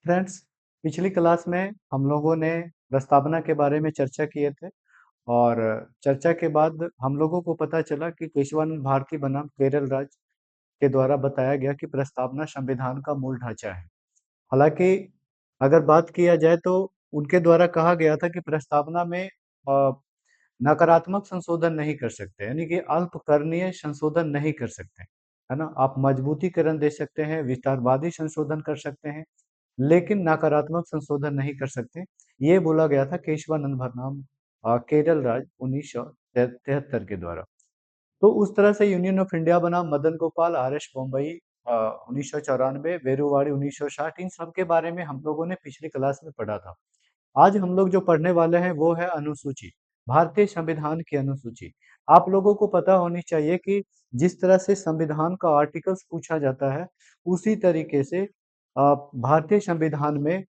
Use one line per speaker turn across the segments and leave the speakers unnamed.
Friends, पिछली class में हम लोगों ने प्रस्तावना के बारे में चर्चा किए थे और चर्चा के बाद हम लोगों को पता चला कि केशवानंद भारती बनाम केरल राज्य के द्वारा बताया गया कि प्रस्तावना संविधान का मूल ढांचा है। हालांकि अगर बात किया जाए तो उनके द्वारा कहा गया था कि प्रस्तावना में नकारात्मक संशोधन नहीं कर सकते, यानी कि अल्पकरणीय संशोधन नहीं कर सकते, है ना। आप मजबूतीकरण दे सकते हैं, विस्तारवादी संशोधन कर सकते हैं, लेकिन नकारात्मक संशोधन नहीं कर सकते। ये बोला गया था केशवानंद बनाम केरल राज्य 1973 के द्वारा। तो उस तरह से यूनियन ऑफ इंडिया बना मदन गोपाल, आर.एस. बम्बई 1994, वेरुवाड़ी 1960। इन सब के बारे में हम लोगों ने पिछली क्लास में पढ़ा था। आज हम लोग जो पढ़ने वाले हैं वो है अनुसूची, भारतीय संविधान की अनुसूची। आप लोगों को पता होनी चाहिए कि जिस तरह से संविधान का आर्टिकल्स पूछा जाता है, उसी तरीके से भारतीय संविधान में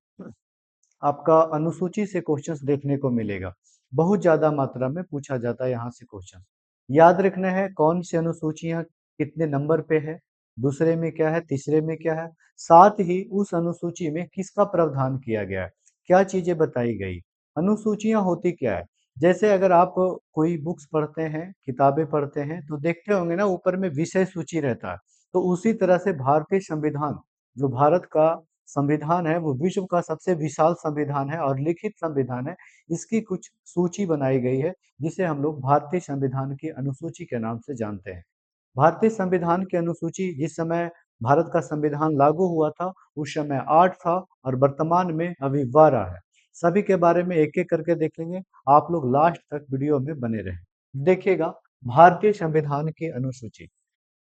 आपका अनुसूची से क्वेश्चंस देखने को मिलेगा। बहुत ज्यादा मात्रा में पूछा जाता है यहाँ से क्वेश्चन। याद रखना है कौन सी अनुसूचियां कितने नंबर पे है, दूसरे में क्या है, तीसरे में क्या है, साथ ही उस अनुसूची में किसका प्रावधान किया गया है, क्या चीजें बताई गई। अनुसूचियां होती क्या है, जैसे अगर आप कोई बुक्स पढ़ते हैं, किताबें पढ़ते हैं, तो देखते होंगे ना ऊपर में विषय सूची रहता है। तो उसी तरह से भारतीय संविधान, जो भारत का संविधान है, वो विश्व का सबसे विशाल संविधान है और लिखित संविधान है। इसकी कुछ सूची बनाई गई है जिसे हम लोग भारतीय संविधान की अनुसूची के नाम से जानते हैं। भारतीय संविधान की अनुसूची जिस समय भारत का संविधान लागू हुआ था उस समय 8 था और वर्तमान में अभी 12 है। सभी के बारे में एक एक करके देखेंगे। आप लोग लास्ट तक वीडियो में बने रहें। देखिएगा भारतीय संविधान की अनुसूची।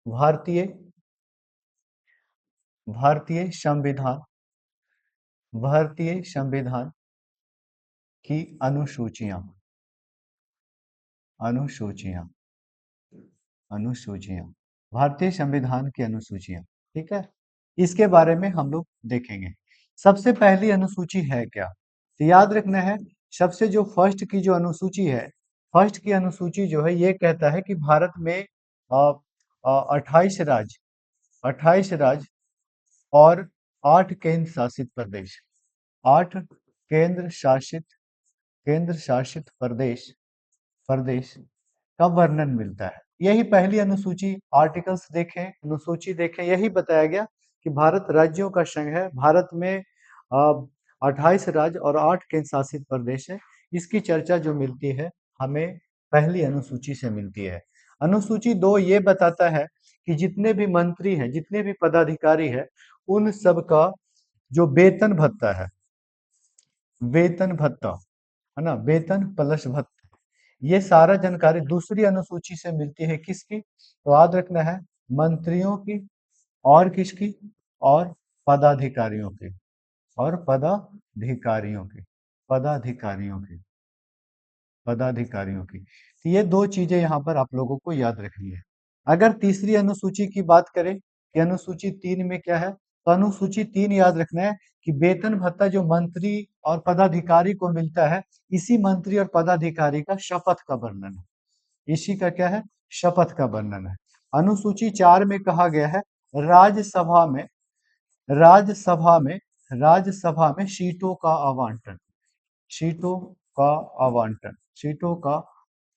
भारतीय भारतीय संविधान भारतीय संविधान की अनुसूचियां अनुसूचियां अनुसूचियां भारतीय संविधान की अनुसूचियां। ठीक है, इसके बारे में हम लोग देखेंगे। सबसे पहली अनुसूची है क्या, तो याद रखना है सबसे जो फर्स्ट की जो अनुसूची है, फर्स्ट की अनुसूची जो है ये कहता है कि भारत में 28 राज्य और 8 केंद्र शासित प्रदेश, 8 केंद्र शासित केंद्र शासित प्रदेश प्रदेश का वर्णन मिलता है। यही पहली अनुसूची, आर्टिकल्स देखें, अनुसूची देखें, यही बताया गया कि भारत राज्यों का संघ है। भारत में 28 राज्य और 8 केंद्र शासित प्रदेश है। इसकी चर्चा जो मिलती है हमें पहली अनुसूची से मिलती है। अनुसूची 2 ये बताता है कि जितने भी मंत्री हैं, जितने भी पदाधिकारी हैं, उन सब का जो वेतन भत्ता है, वेतन भत्ता, है ना, वेतन प्लस भत्ता, ये सारा जानकारी दूसरी अनुसूची से मिलती है। किसकी, तो याद रखना है मंत्रियों की और किसकी, और पदाधिकारियों की, और पदाधिकारियों की पदाधिकारियों की पदाधिकारियों की। तो ये दो चीजें यहाँ पर आप लोगों को याद रखनी है। अगर तीसरी अनुसूची की बात करें कि अनुसूची 3 में क्या है, तो अनुसूची 3 याद रखना है कि वेतन भत्ता जो मंत्री और पदाधिकारी को मिलता है, इसी मंत्री और पदाधिकारी का शपथ का वर्णन है। इसी का क्या है, शपथ का वर्णन है। अनुसूची 4 में कहा गया है राज्यसभा में राज्यसभा में राज्यसभा में सीटों का आवंटन, सीटों का आवंटन सीटों का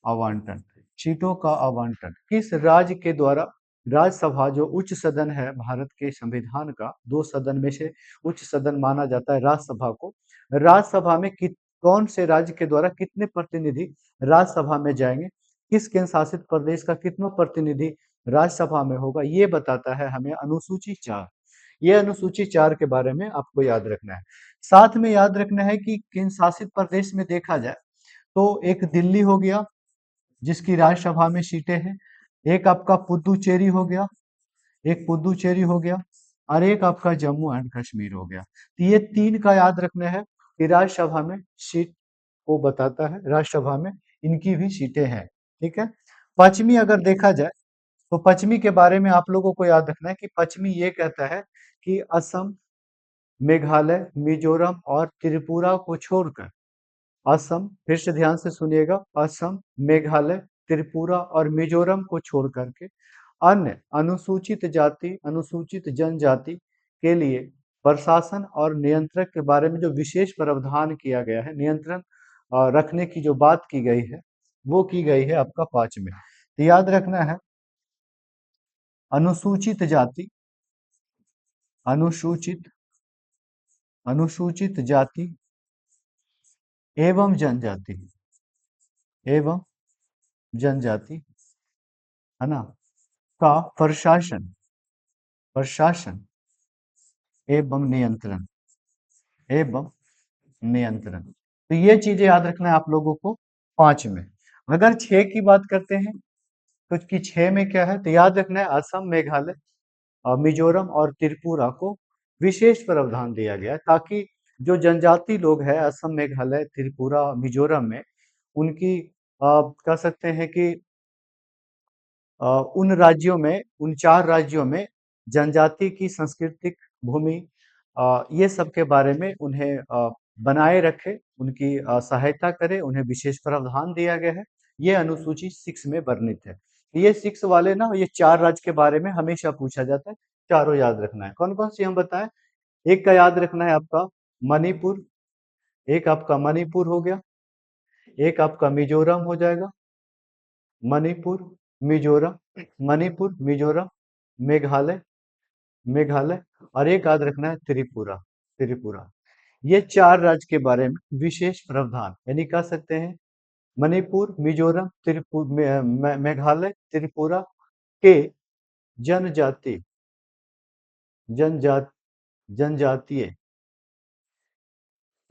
आवंटन सीटों का आवंटन किस राज्य के द्वारा। राज्यसभा जो उच्च सदन है भारत के संविधान का, 2 सदन में से उच्च सदन माना जाता है राज्यसभा को। राज्यसभा में कौन से राज्य के द्वारा कितने प्रतिनिधि राज्यसभा में जाएंगे, किस केंद्र शासित प्रदेश का कितना प्रतिनिधि राज्यसभा में होगा, ये बताता है हमें अनुसूची 4। ये अनुसूची 4 के बारे में आपको याद रखना है। साथ में याद रखना है कि केंद्र शासित प्रदेश में देखा जाए तो एक दिल्ली हो गया जिसकी राज्यसभा में सीटें हैं, एक आपका पुदुचेरी हो गया, एक पुदुचेरी हो गया, और एक आपका जम्मू एंड कश्मीर हो गया। तो ये 3 का याद रखना है कि राज्यसभा में सीट को बताता है, राज्यसभा में इनकी भी सीटें हैं। ठीक है, पश्चिमी अगर देखा जाए तो पश्चिमी के बारे में आप लोगों को याद रखना है कि पश्चिमी ये कहता है कि असम, मेघालय, मिजोरम और त्रिपुरा को छोड़कर, असम, फिर से ध्यान से सुनिएगा, असम, मेघालय, त्रिपुरा और मिजोरम को छोड़ करके अन्य अनुसूचित जाति, अनुसूचित जनजाति के लिए प्रशासन और नियंत्रण के बारे में जो विशेष प्रावधान किया गया है, नियंत्रण रखने की जो बात की गई है, वो की गई है आपका 5 में। तो याद रखना है, अनुसूचित जाति, अनुसूचित अनुसूचित जाति एवं जनजाति, एवं जनजाति, है ना, का प्रशासन, प्रशासन एवं नियंत्रण, एवं नियंत्रण। तो ये चीजें याद रखना है आप लोगों को 5 में। अगर 6 की बात करते हैं तो कि 6 में क्या है, तो याद रखना है असम, मेघालय, मिजोरम और त्रिपुरा को विशेष प्रावधान दिया गया है, ताकि जो जनजाति लोग हैं असम, मेघालय, त्रिपुरा, मिजोरम में, उनकी कह सकते हैं कि उन राज्यों में, उन 4 राज्यों में जनजाति की सांस्कृतिक भूमि, ये सब के बारे में उन्हें बनाए रखे, उनकी सहायता करे, उन्हें विशेष प्रावधान दिया गया है। ये अनुसूची 6 में वर्णित है। ये 6 वाले ना, ये 4 राज्य के बारे में हमेशा पूछा जाता है, चारों याद रखना है। कौन-कौन सी हम बताएं? एक का याद रखना है आपका मणिपुर, एक आपका मणिपुर हो गया, एक आपका मिजोरम हो जाएगा, मणिपुर, मिजोरम, मणिपुर, मिजोरम, मेघालय, मेघालय, और एक याद रखना है त्रिपुरा, त्रिपुरा। ये 4 राज्य के बारे में विशेष प्रावधान, यानी कह सकते हैं मणिपुर, मिजोरम, मेघालय, त्रिपुरा के जनजाति, जनजात जनजातीय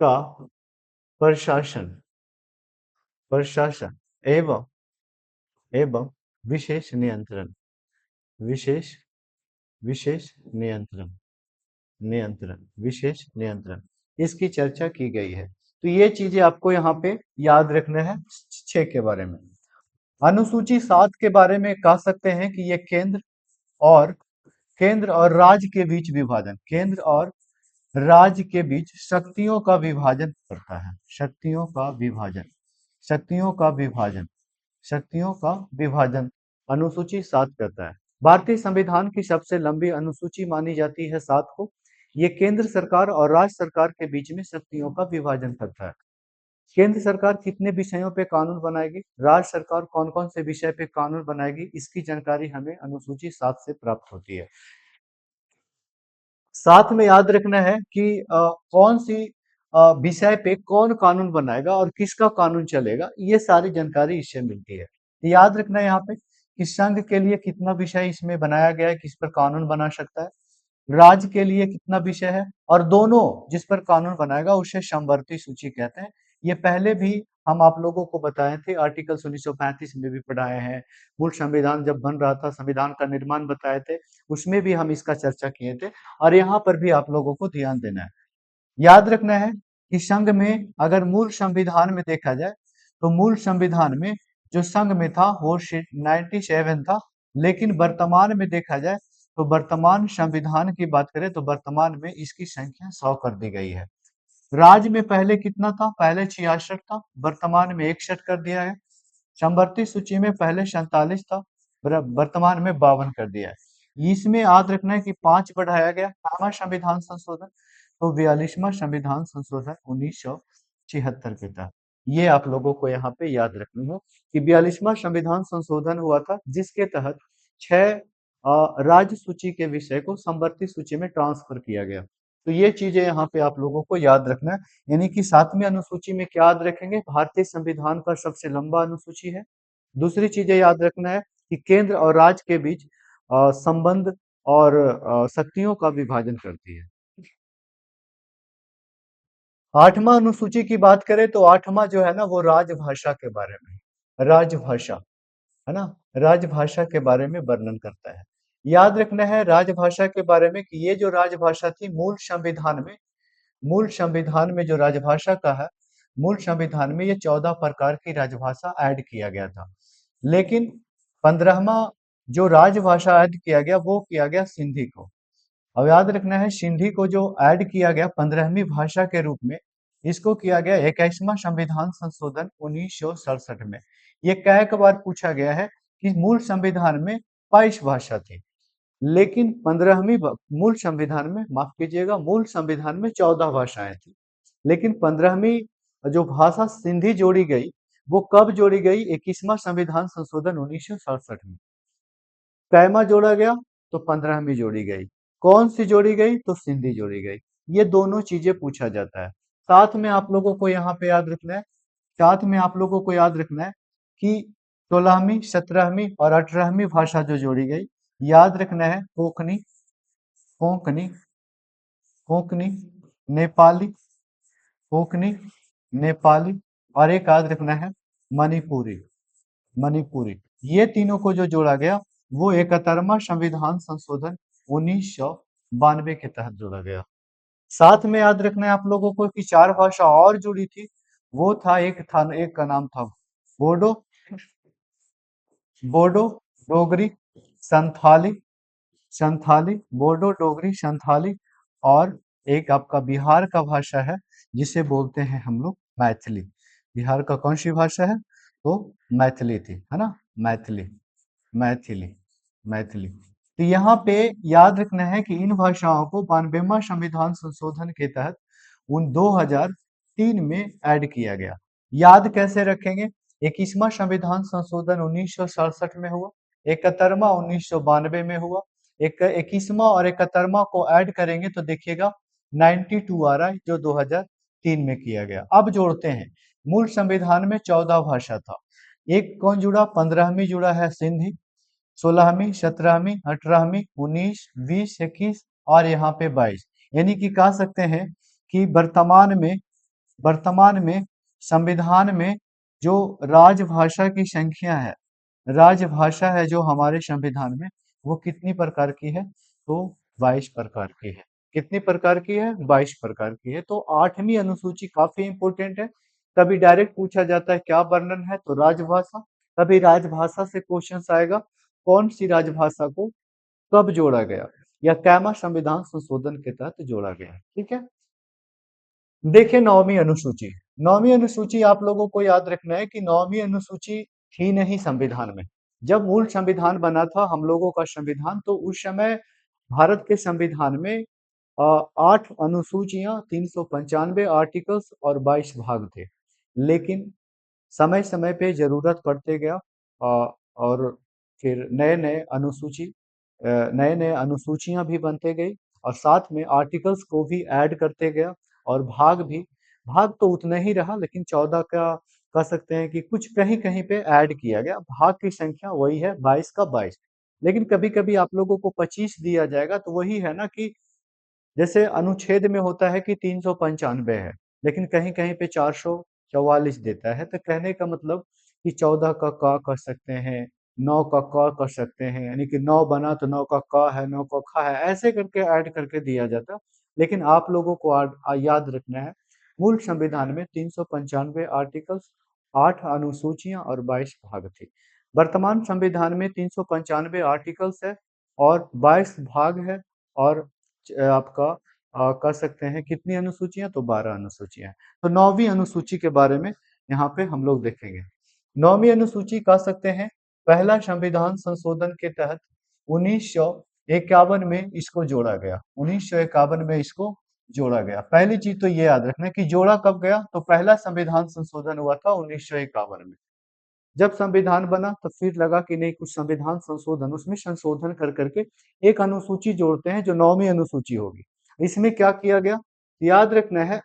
का प्रशासन, प्रशासन एवं एवं विशेष नियंत्रण, विशेष विशेष नियंत्रण, नियंत्रण, विशेष नियंत्रण, इसकी चर्चा की गई है। तो ये चीजें आपको यहाँ पे याद रखना है 6 के बारे में। अनुसूची 7 के बारे में कह सकते हैं कि ये और केंद्र और राज्य के बीच विभाजन, केंद्र और राज्य के बीच शक्तियों का विभाजन करता है, शक्तियों का विभाजन, शक्तियों का विभाजन, शक्तियों का विभाजन अनुसूची 7 करता है। भारतीय संविधान की सबसे लंबी अनुसूची मानी जाती है 7 को। ये केंद्र सरकार और राज्य सरकार के बीच में शक्तियों का विभाजन करता है। केंद्र सरकार कितने विषयों पे कानून बनाएगी, राज्य सरकार कौन कौन से विषय पे कानून बनाएगी, इसकी जानकारी हमें अनुसूची 7 से प्राप्त होती है। साथ में याद रखना है कि कौन सी विषय पे कौन कानून बनाएगा और किसका कानून चलेगा, ये सारी जानकारी इससे मिलती है। तो याद रखना है यहाँ पे कि संघ के लिए कितना विषय इसमें बनाया गया है, किस पर कानून बना सकता है, राज्य के लिए कितना विषय है, और दोनों जिस पर कानून बनाएगा उसे समवर्ती सूची कहते हैं। ये पहले भी हम आप लोगों को बताए थे, आर्टिकल 1935 में भी पढ़ाए हैं, मूल संविधान जब बन रहा था, संविधान का निर्माण बताए थे, उसमें भी हम इसका चर्चा किए थे, और यहाँ पर भी आप लोगों को ध्यान देना है। याद रखना है कि संघ में अगर मूल संविधान में देखा जाए तो मूल संविधान में जो संघ में था वो 97 था, लेकिन वर्तमान में देखा जाए तो वर्तमान संविधान की बात करें तो वर्तमान में इसकी संख्या 100 कर दी गई है। राज्य में पहले कितना था? पहले 66 था, वर्तमान में 61 कर दिया है। समवर्ती सूची में पहले 47 था, वर्तमान में 52 कर दिया है। इसमें याद रखना है कि 5 बढ़ाया गया, कौन संविधान संशोधन? तो 42वां संविधान संशोधन 1976 के तहत। ये आप लोगों को यहाँ पे याद रखनी हो कि 42वां संविधान संशोधन हुआ था, जिसके तहत 6 राज्य सूची के विषय को समवर्ती सूची में ट्रांसफर किया गया। तो ये चीजें यहाँ पे आप लोगों को याद रखना है, यानी कि 7वीं अनुसूची में क्या याद रखेंगे? भारतीय संविधान का सबसे लंबा अनुसूची है। दूसरी चीजें याद रखना है कि केंद्र और राज्य के बीच संबंध और शक्तियों का विभाजन करती है। 8वां अनुसूची की बात करें तो 8वां जो है ना, वो राजभाषा के बारे में, राजभाषा, है ना, राजभाषा के बारे में वर्णन करता है। याद रखना है राजभाषा के बारे में कि ये जो राजभाषा थी मूल संविधान में जो राजभाषा का है, मूल संविधान में ये 14 प्रकार की राजभाषा ऐड किया गया था, लेकिन 15वां जो राजभाषा ऐड किया गया वो किया गया सिंधी को। अब याद रखना है सिंधी को जो ऐड किया गया 15वीं भाषा के रूप में, इसको किया गया 21वां संविधान संशोधन 1967 में। ये कई बार पूछा गया है कि मूल संविधान में 22 भाषा थी, लेकिन 15वीं मूल संविधान में, माफ कीजिएगा, मूल संविधान में 14 भाषाएं थी, लेकिन 15वीं जो भाषा सिंधी जोड़ी गई, वो कब जोड़ी गई? 21वां संविधान संशोधन 1967 में। कैमा जोड़ा गया तो 15वीं जोड़ी गई। कौन सी जोड़ी गई? तो सिंधी जोड़ी गई। ये दोनों चीजें पूछा जाता है। साथ में आप लोगों को यहाँ पे याद रखना है, साथ में आप लोगों को याद रखना है कि 16वीं, 17वीं और 18वीं भाषा जो जोड़ी गई, याद रखना है कोंकणी, कोंकणी, कोंकणी, नेपाली, कोंकणी, नेपाली, और एक याद रखना है मणिपुरी, मणिपुरी। ये तीनों को जो जोड़ा गया वो 71वां संविधान संशोधन 1992 के तहत जोड़ा गया। साथ में याद रखना है आप लोगों को कि 4 भाषा और जुड़ी थी। वो था, एक का नाम था बोडो, बोडो, डोगरी, संथाली, संथाली, बोडो, डोगरी, संथाली, और एक आपका बिहार का भाषा है जिसे बोलते हैं हम लोग मैथिली। बिहार का कौन सी भाषा है? तो मैथिली थी, है ना, मैथिली, मैथिली, मैथिली। तो यहाँ पे याद रखना है कि इन भाषाओं को 92वां संविधान संशोधन के तहत उन 2003 में ऐड किया गया। याद कैसे रखेंगे? 21वां संविधान संशोधन 1967 में हुआ, 71वां 1992 में हुआ। 21वां और 71वां को ऐड करेंगे तो देखिएगा 92 आ रहा है, जो 2003 में किया गया। अब जोड़ते हैं, मूल संविधान में 14 भाषा था, एक कौन जुड़ा? 15वीं जुड़ा है सिंधी, 16वीं, 17वीं, 18वीं, 19, 20, 21 और यहाँ पे 22। यानी कि कह सकते हैं कि वर्तमान में संविधान में जो राजभाषा की संख्या है, राजभाषा है जो हमारे संविधान में, वो कितनी प्रकार की है? तो 22 प्रकार की है। कितनी प्रकार की है? 22 प्रकार की है। तो 8वीं अनुसूची काफी इंपोर्टेंट है। कभी डायरेक्ट पूछा जाता है क्या वर्णन है, तो राजभाषा। कभी राजभाषा से क्वेश्चन आएगा, कौन सी राजभाषा को कब जोड़ा गया, या कैमा संविधान संशोधन के तहत जोड़ा गया। ठीक है, देखिए 9वीं अनुसूची। 9वीं अनुसूची आप लोगों को याद रखना है कि 9वीं अनुसूची थी नहीं संविधान में। जब मूल संविधान बना था हम लोगों का संविधान, तो उस समय भारत के संविधान में 8 अनुसूचियां, 395 आर्टिकल्स और 22 भाग थे। लेकिन समय समय पे जरूरत पड़ते गया, और फिर नए नए अनुसूचियां भी बनते गई, और साथ में आर्टिकल्स को भी ऐड करते गया, और भाग तो उतना ही रहा, लेकिन 14 का कह सकते हैं कि कुछ कहीं कहीं पे ऐड किया गया। भाग की संख्या वही है, 22 का 22। लेकिन कभी कभी आप लोगों को 25 दिया जाएगा, तो वही है ना कि जैसे अनुच्छेद में होता है कि 395 है, लेकिन कहीं कहीं पे 444 देता है। तो कहने का मतलब कि 14 का क कर सकते हैं, 9 का क कर सकते हैं, यानी कि 9 बना तो 9 का क है, 9 का ख है, ऐसे करके ऐड करके दिया जाता। लेकिन आप लोगों को याद रखना है, मूल संविधान में 395 आर्टिकल्स, 8 अनुसूचियां और 22 भाग थे। वर्तमान संविधान में 395 आर्टिकल्स है और 22 भाग है, और आपका कह सकते हैं कितनी अनुसूचियां? तो 12 अनुसूचियां हैं। तो 9वीं अनुसूची के बारे में यहाँ पे हम लोग देखेंगे। 9वीं अनुसूची कह सकते हैं पहला संविधान संशोधन के तहत 1951 में इसको जोड़ा गया। 1951 में इसको जोड़ा गया। पहली चीज तो ये याद रखना कि जोड़ा कब गया, तो पहला संविधान संशोधन हुआ था 1951 में। जब संविधान बना तो फिर लगा कि नहीं, कुछ संविधान संशोधन, उसमें संशोधन कर करके एक अनुसूची जोड़ते हैं जो 9वीं अनुसूची होगी। इसमें क्या किया गया, याद रखना है,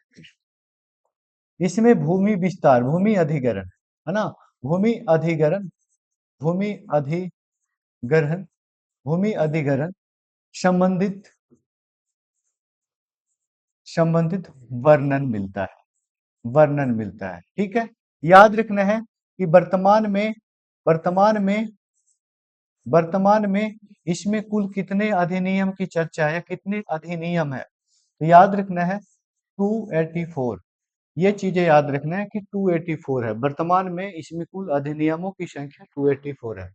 इसमें भूमि विस्तार, भूमि अधिग्रहण, है ना, भूमि अधिग्रहण, भूमि अधिग्रहण, भूमि अधिग्रहण संबंधित संबंधित वर्णन मिलता है, वर्णन मिलता है। ठीक है, याद रखना है कि वर्तमान में वर्तमान में इसमें कुल कितने अधिनियम की चर्चा है, कितने अधिनियम है, तो याद रखना है 284। ये चीजें याद रखना है कि 284 है वर्तमान में, इसमें कुल अधिनियमों की संख्या 284 है।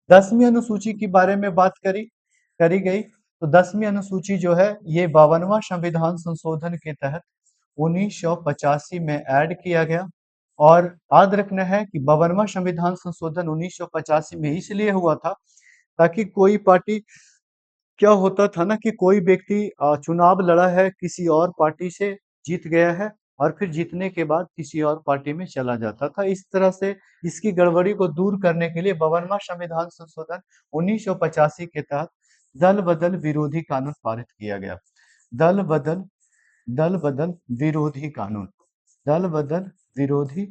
10वीं अनुसूची के बारे में बात करी गई, तो 10वीं अनुसूची जो है ये 52वां संविधान संशोधन के तहत 1985 में ऐड किया गया। और याद रखना है कि 52वां संविधान संशोधन 1985 में इसलिए हुआ था ताकि कोई पार्टी क्या होता था ना कि कोई व्यक्ति चुनाव लड़ा है किसी और पार्टी से, जीत गया है और फिर जीतने के बाद किसी और पार्टी में चला जाता था। इस तरह से इसकी गड़बड़ी को दूर करने के लिए 52वां संविधान संशोधन 1985 के तहत दल बदल विरोधी कानून पारित किया गया। दल बदल दल बदल विरोधी कानून, दल बदल विरोधी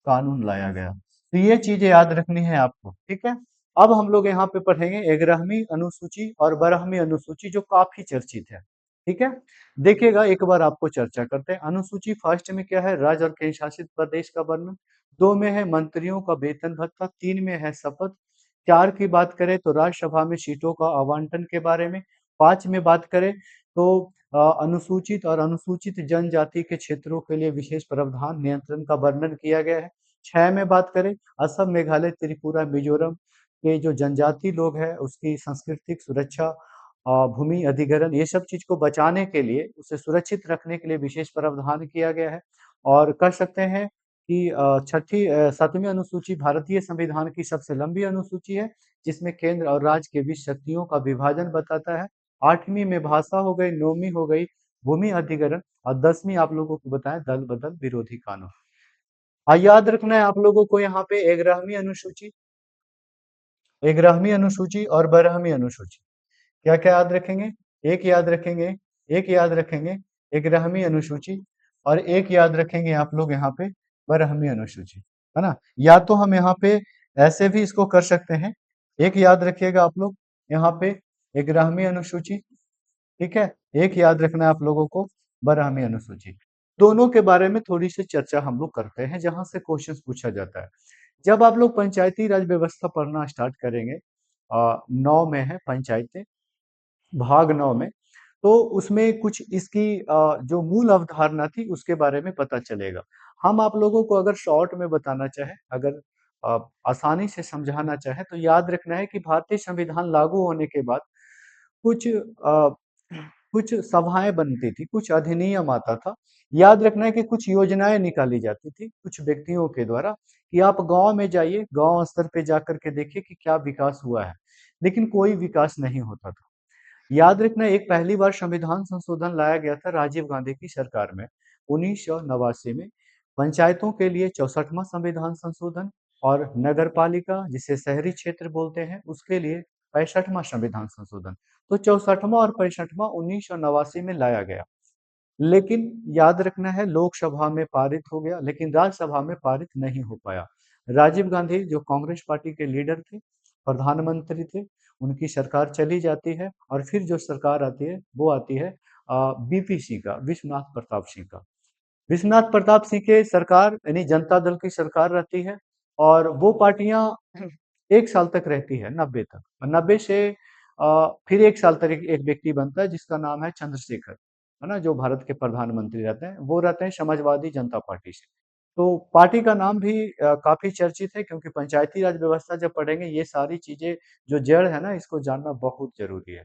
कानून लाया गया। तो ये चीजें याद रखनी है आपको, ठीक है। अब हम लोग यहाँ पे पढ़ेंगे 11वीं अनुसूची और 12वीं अनुसूची जो काफी चर्चित है, ठीक है। देखिएगा एक बार आपको चर्चा करते हैं। अनुसूची फर्स्ट में क्या है, राज्य और केंद्र शासित प्रदेश का वर्णन। 2 में है मंत्रियों का वेतन भत्ता। 3 में है शपथ। 4 की बात करें तो राज्यसभा में सीटों का आवंटन के बारे में। 5 में बात करें तो अनुसूचित और अनुसूचित जनजाति के क्षेत्रों के लिए विशेष प्रावधान नियंत्रण का वर्णन किया गया है। 6 में बात करें असम, मेघालय, त्रिपुरा, मिजोरम के जो जनजाति लोग हैं उसकी सांस्कृतिक सुरक्षा, भूमि अधिग्रहण, ये सब चीज को बचाने के लिए, उसे सुरक्षित रखने के लिए विशेष प्रावधान किया गया है। और कह सकते हैं कि 7वीं अनुसूची भारतीय संविधान की सबसे लंबी अनुसूची है, जिसमें केंद्र और राज्य के बीच शक्तियों का विभाजन बताता है। 8वीं में भाषा हो गई, 9वीं हो गई भूमि अधिग्रहण और 10वीं आप लोगों को बताएं दल बदल विरोधी कानून। याद रखना है आप लोगों को यहाँ पे 11वीं अनुसूची, 11वीं अनुसूची और 12वीं अनुसूची क्या क्या याद रखेंगे। एक याद रखेंगे, एक याद रखेंगे 11वीं अनुसूची और एक याद रखेंगे आप लोग यहाँ पे 12वीं अनुसूची, है ना। या तो हम यहाँ पे ऐसे भी इसको कर सकते हैं। एक याद रखिएगा आप लोग यहाँ पे 11वीं अनुसूची, ठीक है। एक याद रखना है आप लोगों को 12वीं अनुसूची। दोनों के बारे में थोड़ी सी चर्चा हम लोग करते हैं जहां से क्वेश्चन पूछा जाता है। जब आप लोग पंचायती राज व्यवस्था पढ़ना स्टार्ट करेंगे, 9 में है पंचायतें, भाग 9 में, तो उसमें कुछ इसकी जो मूल अवधारणा थी उसके बारे में पता चलेगा। हम आप लोगों को अगर शॉर्ट में बताना चाहे, अगर आसानी से समझाना चाहे तो याद रखना है कि भारतीय संविधान लागू होने के बाद कुछ कुछ सभाएं बनती थी, कुछ अधिनियम आता था। याद रखना है कि कुछ योजनाएं निकाली जाती थी कुछ व्यक्तियों के द्वारा, कि आप गांव में जाइए, गांव स्तर पे जाकर के देखिए कि क्या विकास हुआ है, लेकिन कोई विकास नहीं होता था। याद रखना एक पहली बार संविधान संशोधन लाया गया था राजीव गांधी की सरकार में 1989 में, पंचायतों के लिए 64वां संविधान संशोधन और नगर पालिका जिसे शहरी क्षेत्र बोलते हैं उसके लिए 65वां संविधान संशोधन। तो 64वां और 65वां 1989 में लाया गया, लेकिन याद रखना है लोकसभा में पारित हो गया लेकिन राज्यसभा में पारित नहीं हो पाया। राजीव गांधी जो कांग्रेस पार्टी के लीडर थे, प्रधानमंत्री थे, उनकी सरकार चली जाती है और फिर जो सरकार आती है वो आती है बीपीसी का, विश्वनाथ प्रताप सिंह का। विश्वनाथ प्रताप सिंह के सरकार यानी जनता दल की सरकार रहती है और वो पार्टियां 1 साल तक रहती है, 90 तक, और 90 से फिर 1 साल तक एक व्यक्ति बनता है जिसका नाम है चंद्रशेखर, है ना, जो भारत के प्रधानमंत्री रहते हैं, वो रहते हैं समाजवादी जनता पार्टी से। तो पार्टी का नाम भी काफी चर्चित है, क्योंकि पंचायती राज व्यवस्था जब पढ़ेंगे ये सारी चीजें जो जड़ है ना इसको जानना बहुत जरूरी है।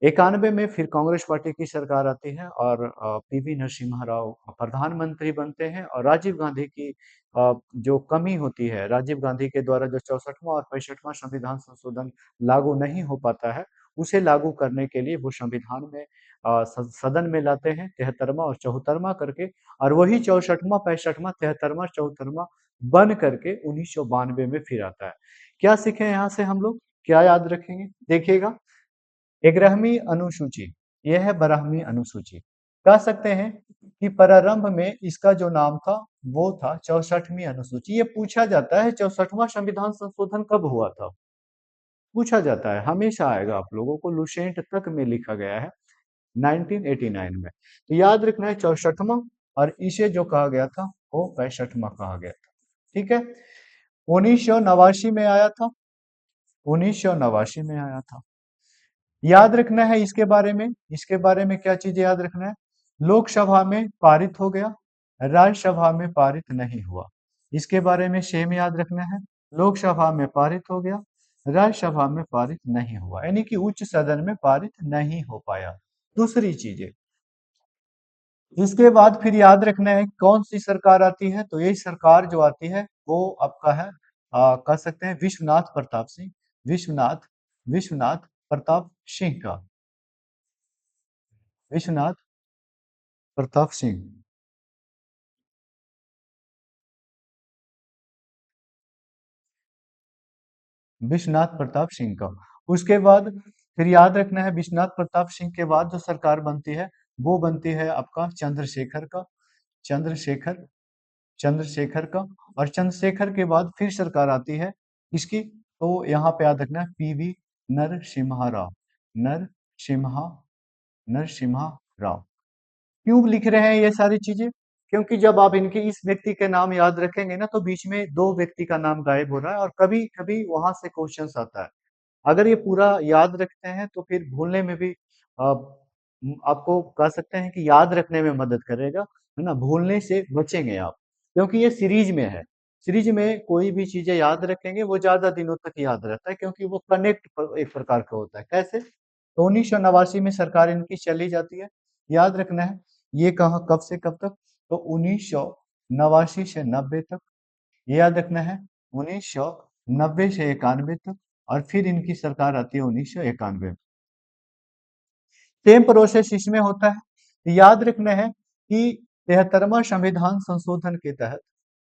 91 में फिर कांग्रेस पार्टी की सरकार आती है और पीवी नरसिम्हा राव प्रधानमंत्री बनते हैं और राजीव गांधी की जो कमी होती है, राजीव गांधी के द्वारा जो 64वां और 65वां संविधान संशोधन लागू नहीं हो पाता है, उसे लागू करने के लिए वो संविधान में सदन में लाते हैं 73वां और 74वां करके, और वही 64वां 65वां 73वां 74वां बन करके 1992 में फिर आता है। क्या सीखे यहाँ से हम लोग, क्या याद रखेंगे, देखिएगा 11वीं अनुसूची, यह है 12वीं अनुसूची। कह सकते हैं कि प्रारंभ में इसका जो नाम था वो था 64वीं अनुसूची। ये पूछा जाता है 64वां संविधान संशोधन कब हुआ था, पूछा जाता है, हमेशा आएगा, आप लोगों को लुसेंट तक में लिखा गया है 1989 में। तो याद रखना है 64वां, और इसे जो कहा गया था वो 65वां कहा गया था, ठीक है। 1989 में आया था, 1989 में आया था। याद रखना है इसके बारे में, इसके बारे में क्या चीजें याद रखना है, लोकसभा में पारित हो गया, राज्यसभा में पारित नहीं हुआ। इसके बारे में सेम याद रखना है, लोकसभा में पारित हो गया, राज्यसभा में पारित नहीं हुआ, यानी कि उच्च सदन में पारित नहीं हो पाया। दूसरी चीजें इसके बाद फिर याद रखना है कौन सी सरकार आती है, तो यही सरकार जो आती है वो आपका है कह सकते हैं विश्वनाथ प्रताप सिंह, विश्वनाथ विश्वनाथ प्रताप सिंह का। विश्वनाथ प्रताप सिंह। विश्वनाथ प्रताप सिंह का। उसके बाद फिर याद रखना है, विश्वनाथ प्रताप सिंह के बाद जो सरकार बनती है वो बनती है आपका चंद्रशेखर का। चंद्रशेखर चंद्रशेखर का। और चंद्रशेखर के बाद फिर सरकार आती है इसकी, तो यहाँ पे याद रखना है पीवी नरसिम्हा राव। नरसिम्हा नरसिम्हा राव। क्यों लिख रहे हैं ये सारी चीजें? क्योंकि जब आप इनके इस व्यक्ति के नाम याद रखेंगे ना, तो बीच में दो व्यक्ति का नाम गायब हो रहा है और कभी कभी वहां से क्वेश्चंस आता है। अगर ये पूरा याद रखते हैं तो फिर भूलने में भी आपको कह सकते हैं कि याद रखने में मदद करेगा, है ना, भूलने से बचेंगे आप। क्योंकि ये सीरीज में है, सीरीज में कोई भी चीजें याद रखेंगे वो ज्यादा दिनों तक याद रहता है, क्योंकि वो कनेक्ट एक प्रकार का होता है। कैसे? तो 1989 में सरकार इनकी चली जाती है। याद रखना है ये कहाँ कब से कब तक, तो 1989 से 90 तक। ये याद रखना है 1990 से 91 तक। और फिर इनकी सरकार आती है 1991। सेम प्रोसेस इसमें होता है। याद रखना है कि 73वां संविधान संशोधन के तहत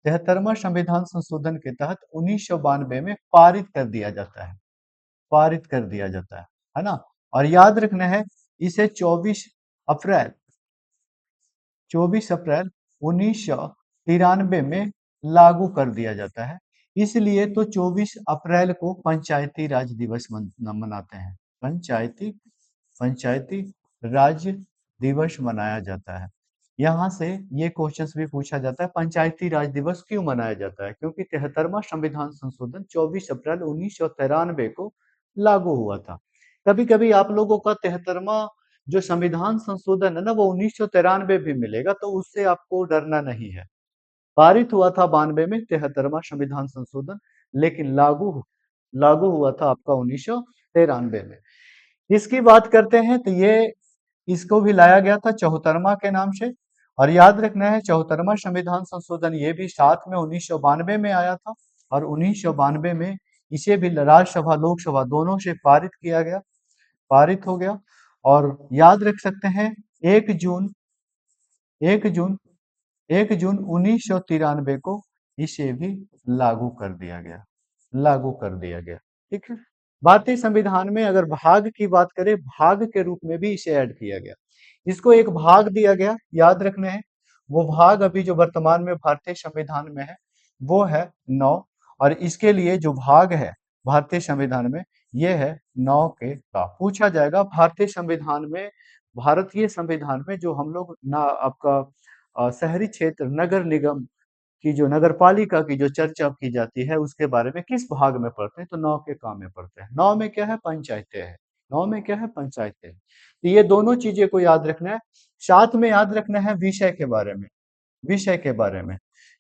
73वां संविधान संशोधन के तहत 1992 में पारित कर दिया जाता है। पारित कर दिया जाता है ना। और याद रखना है इसे अप्रैल 24 अप्रैल 1993 में लागू कर दिया जाता है। इसलिए तो 24 अप्रैल को पंचायती राज दिवस मनाते हैं। पंचायती पंचायती राज दिवस मनाया जाता है। यहाँ से ये क्वेश्चंस भी पूछा जाता है, पंचायती राज दिवस क्यों मनाया जाता है? क्योंकि 73वां संविधान संशोधन 24 अप्रैल 1993 को लागू हुआ था। कभी कभी आप लोगों का 73वां जो संविधान संशोधन है ना, वो 1993 भी मिलेगा, तो उससे आपको डरना नहीं है। पारित हुआ था 92 में 73वां संविधान संशोधन, लेकिन लागू लागू हुआ था आपका 1993 में। इसकी बात करते हैं तो ये इसको भी लाया गया था 74वां के नाम से। और याद रखना है 74वां संविधान संशोधन ये भी साथ में 1992 में आया था। और 1992 में इसे भी राज्यसभा लोकसभा दोनों से पारित किया गया, पारित हो गया। और याद रख सकते हैं 1 जून 1 जून 1 जून 1993 को इसे भी लागू कर दिया गया, लागू कर दिया गया। ठीक है। भारतीय संविधान में अगर भाग की बात करें, भाग के रूप में भी इसे ऐड किया गया। इसको एक भाग दिया गया, याद रखना है। वो भाग अभी जो वर्तमान में भारतीय संविधान में है वो है 9। और इसके लिए जो भाग है भारतीय संविधान में ये है 9 के का। पूछा जाएगा भारतीय संविधान में, भारतीय संविधान में जो हम लोग ना आपका शहरी क्षेत्र नगर निगम की जो नगर पालिका की जो चर्चा की जाती है उसके बारे में किस भाग में पढ़ते हैं, तो 9 के काम में पढ़ते हैं। 9 में क्या है? पंचायतें है। 9 में क्या है? पंचायतें हैं। तो ये दोनों चीजें को याद रखना है। साथ में याद रखना है विषय के बारे में, विषय के बारे में।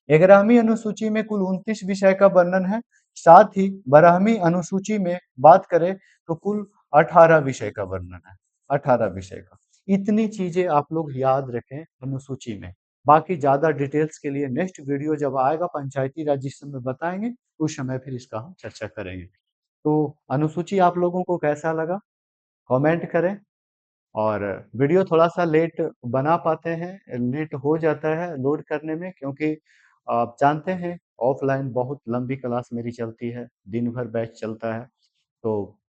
11वीं अनुसूची में कुल 29 विषय का वर्णन है। साथ ही 12वीं अनुसूची में बात करें तो कुल 18 विषय का वर्णन है। 18 विषय का। इतनी चीजें आप लोग याद रखें अनुसूची में। बाकी ज्यादा डिटेल्स के लिए नेक्स्ट वीडियो जब आएगा पंचायती राज जिस समय बताएंगे, उस समय फिर इसका हम चर्चा करेंगे। तो अनुसूची आप लोगों को कैसा लगा कमेंट करें। और वीडियो थोड़ा-सा लेट बना पाते हैं, लेट हो जाता है लोड करने में, क्योंकि आप जानते हैं ऑफलाइन बहुत लंबी क्लास मेरी चलती है, दिन भर बैच चलता है। तो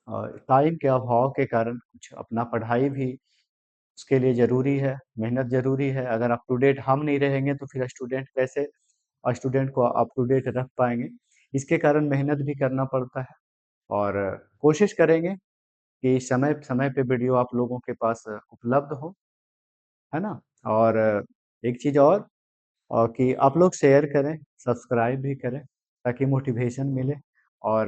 टाइम के अभाव के कारण कुछ अपना पढ़ाई भी उसके लिए ज़रूरी है, मेहनत ज़रूरी है। अगर अप टू डेट हम नहीं रहेंगे तो फिर स्टूडेंट कैसे स्टूडेंट को अप टू डेट रख पाएँगे? इसके कारण मेहनत भी करना पड़ता है। और कोशिश करेंगे कि समय-समय पे वीडियो आप लोगों के पास उपलब्ध हो, है ना? और एक चीज़ और कि आप लोग शेयर करें, सब्सक्राइब भी करें, ताकि मोटिवेशन मिले। और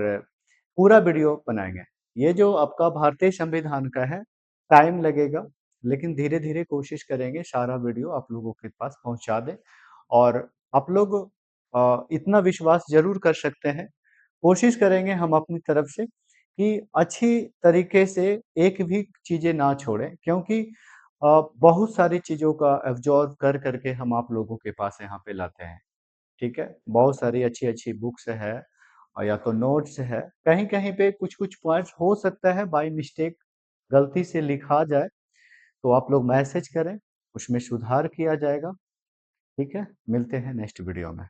पूरा वीडियो बनाएँगे। ये जो आपका भारतीय संविधान का है, टाइम लगेगा, लेकिन धीरे-धीरे कोशिश करेंगे सारा वीडियो आप लोगों के पास पहुँचा दें। और आप लोग इतना विश्वास ज़रूर कर सकते हैं, कोशिश करेंगे हम अपनी तरफ से कि अच्छी तरीके से एक भी चीज़ें ना छोड़ें, क्योंकि बहुत सारी चीज़ों का एब्ज़ॉर्ब कर के हम आप लोगों के पास यहाँ पे लाते हैं, ठीक है? बहुत सारी अच्छी-अच्छी बुक्स है, और या तो नोट्स है, कहीं-कहीं पे कुछ-कुछ पॉइंट्स हो सकता है बाय मिस्टेक गलती से लिखा जाए, तो आप लोग मैसेज करें, उसमें सुधार किया जाएगा, ठीक है? मिलते हैं नेक्स्ट वीडियो में।